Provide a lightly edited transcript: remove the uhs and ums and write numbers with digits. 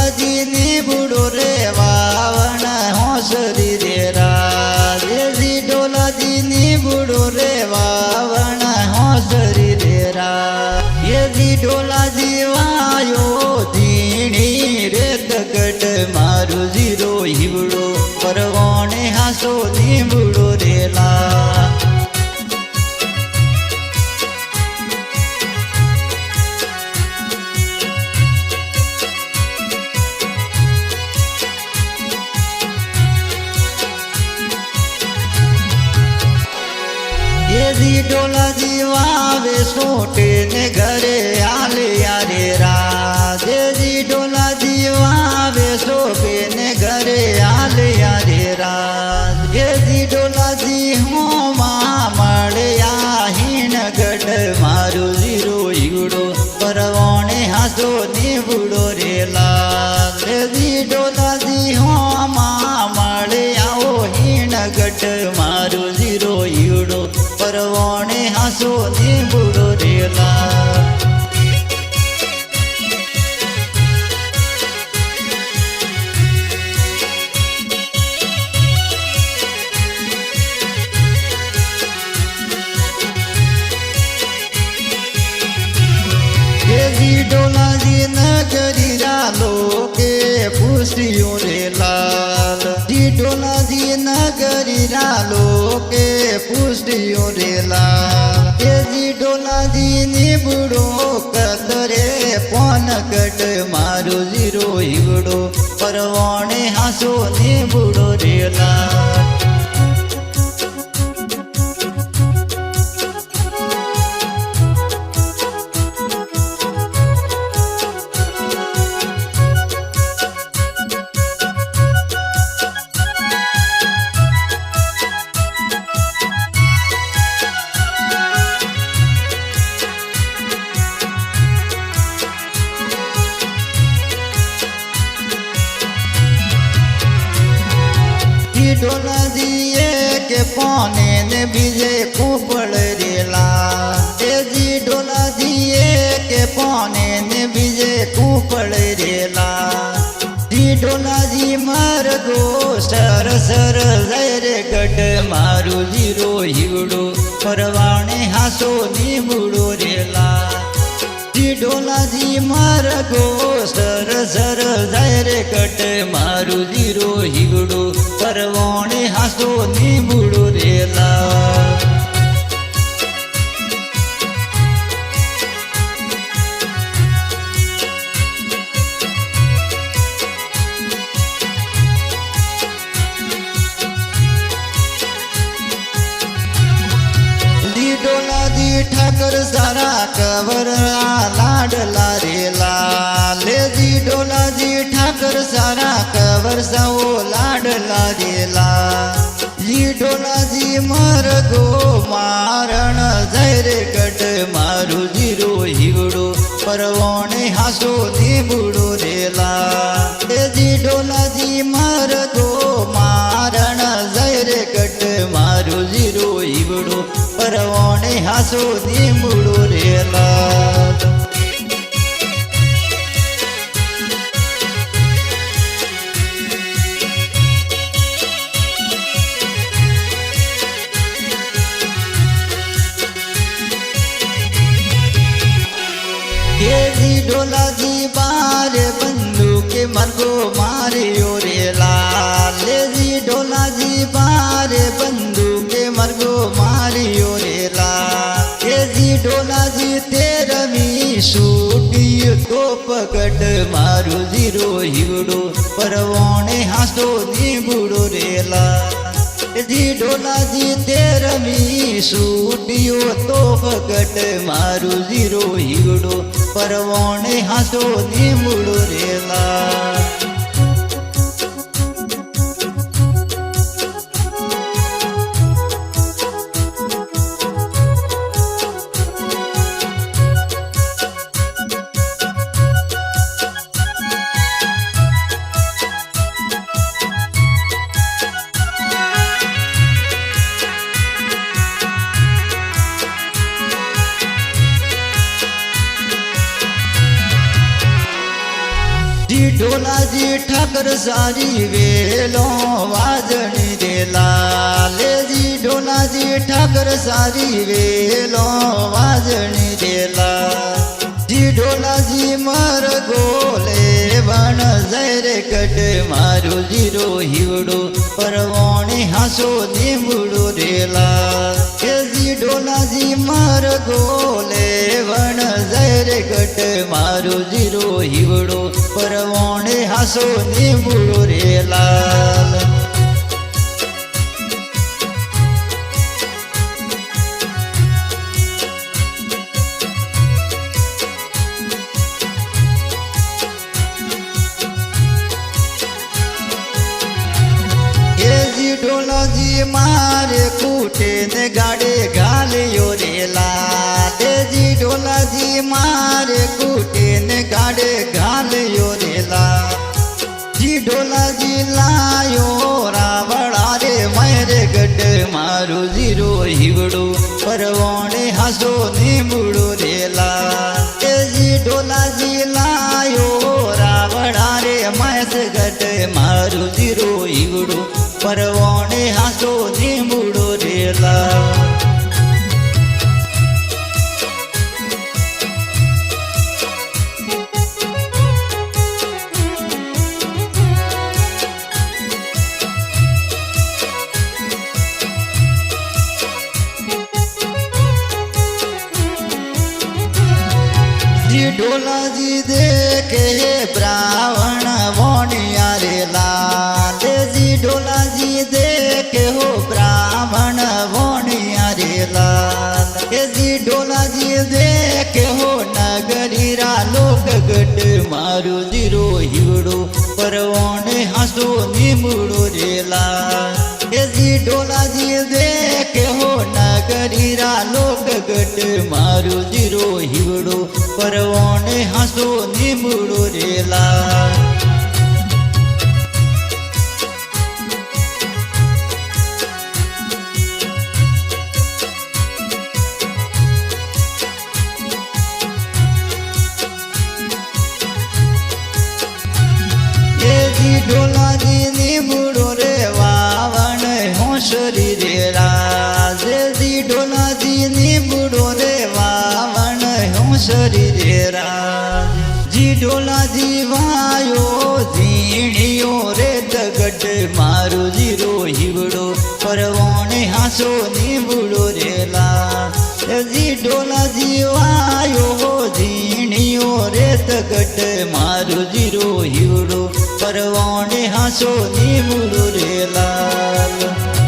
डोलाजी ने बुड़ो रे वावण होसरी रे राज जी डोलाजी ने बुड़ो रे वावण होसरी रे राज ये जी डोलाजी वायो धीणी रे तकट मारू जीरो हिवड़ो परवाने हासो नी बुड़ो रे ला जी डोलाजी वावे सोटे ने घरे आले यारे राज जी डोलाजी वावे सोटे ने घरे आले यारे राज ये जी डोलाजी हो मड़या हीन गढ़ मारू जीरो हिगड़ो परवाने हासो नी बुड़ो रे लाल जी डोलाजी हो मड़या हीन गढ़ मारू जीरो हिगड़ो परवाने हासो नी बुड़ो रेला जी डोलाजी नगरी रालो के पुष्टियों रे लाल जी डोलाजी नगरी रालो के पुष्टियों रे लाल जी डोलाजी ने बुड़ो कतरे पौन कट मारो जीरो हिगड़ो परवाने हासो ने बुड़ो रे लाल डोलाजी के पौने ने बीजे कुपड़ रेला जी डोलाजी के पौने ने बीजे कुपड़ रेला जी डोलाजी मर गो सर सर जैरे गड मारू जीरो हिगड़ो परवाने हासो नी बुड़ो रेला जी डोलाजी मर गो सर सर जैरे गड मारू जीरो हिगड़ो परवाने हासो नी बुड़ो रेला जी डोलाजी ठाकर सारा कवर लाडला रेला ले जी डोलाजी ठाकर सारा कवर साओ लाडला रेला जी डोलाजी मर गो मारण जैरे गढ़ मारू जीरो हिगड़ो परवाने हासो नी बुड़ो रेला जी डोलाजी मर गो मारण जैरे गढ़ मारू जीरो हिगड़ो परवाने हासो नी बुड़ो रेला जी डोलाजी बारे बंदूक मरगो मारियो रे लाल जी डोलाजी बारे बंदूक मरगो मारियो रे लाल जी डोलाजी तेरवी सूटी तो पकड़ मारू जीरो हिगड़ो परवाने हासो नी बुड़ो रे लाल जी डोलाजी तेरवी सूटियो तो पकड़ मारू जीरो हिगड़ो परवाने हासो नी बुड़ो रेला ઢોલાજી ઠાકર સારી વેલો વાજણી રે લાલજી ઢોલાજી ઠાકર સારી વેલો વાજણી રે લાલજી ઢોલાજી માર ગોલે વણ જરે કટ મારું જીરો હીવડો પરવોણે હાસો નીમડો રે લાલજી ઢોલાજી માર ગોલે વણ જરે કટ મારું જીરો હીવડો પરવોણે હાસો નીમડો રે લાલ ઢોલાજી મારે કૂટે ને ગાડે ઘાલ્યો રે લાલજી ઢોલાજી મારે કૂટે ને ગાડે ઘાલ્યો રે લાલજી ઢોલાજી લાયો રાવડા રે મારે ગઢ મારું જીરો હીવડો પરવોણે હાસો નીમડો રે લાલજી ઢોલાજી લાયો રાવડા રે મારે ગઢ મારું જીરો હીવડો પરવોણે હાસો નીમડો રે લાલ ઢોલાજી દેખે બ્રાહ્મણ વોણિયા રે લાલજી ઢોલાજી દેખે હો બ્રાહ્મણ વોણિયા રે લાલજી ઢોલાજી દેખે હો નગરીરા લોક ગઢ મારું જીરો હીવડો પરવોણે હાસો નીમડો રે લાલજી ઢોલાજી દેખે હો નગરીરા લોક ગઢ મારું જીરો હીવડો પરવોણે હાસો નીમડો રે લાલ ઢોલાજી નીમડો રે વાવણ હોંસરી રે રાજજી ઢોલાજી નીમડો રે વાવણ હોંસરી રે રાજજી ઢોલાજી વાયો ઝીણીઓ રે તગટ મારું જીરો હીવડો પરવોણે હાસો નીમડો રે લાલજી ઢોલાજી વાયો ઝીણીઓ રે તગટ મારું જીરો હીવડો પરવોણે હાસો નીમડો રે લાલ